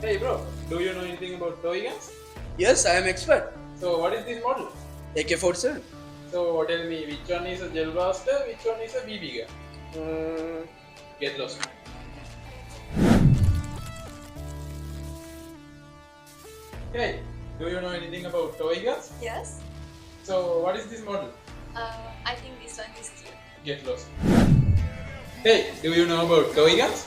Hey bro, do you know anything about toy guns? Yes, I am expert. So what is this model? AK-47. So tell me which one is a gel blaster, which one is a BB gun? Mm, Get lost. Hey, do you know anything about toy guns? Yes. So what is this model? I think this one is cute. Get lost. Hey, do you know about toy guns?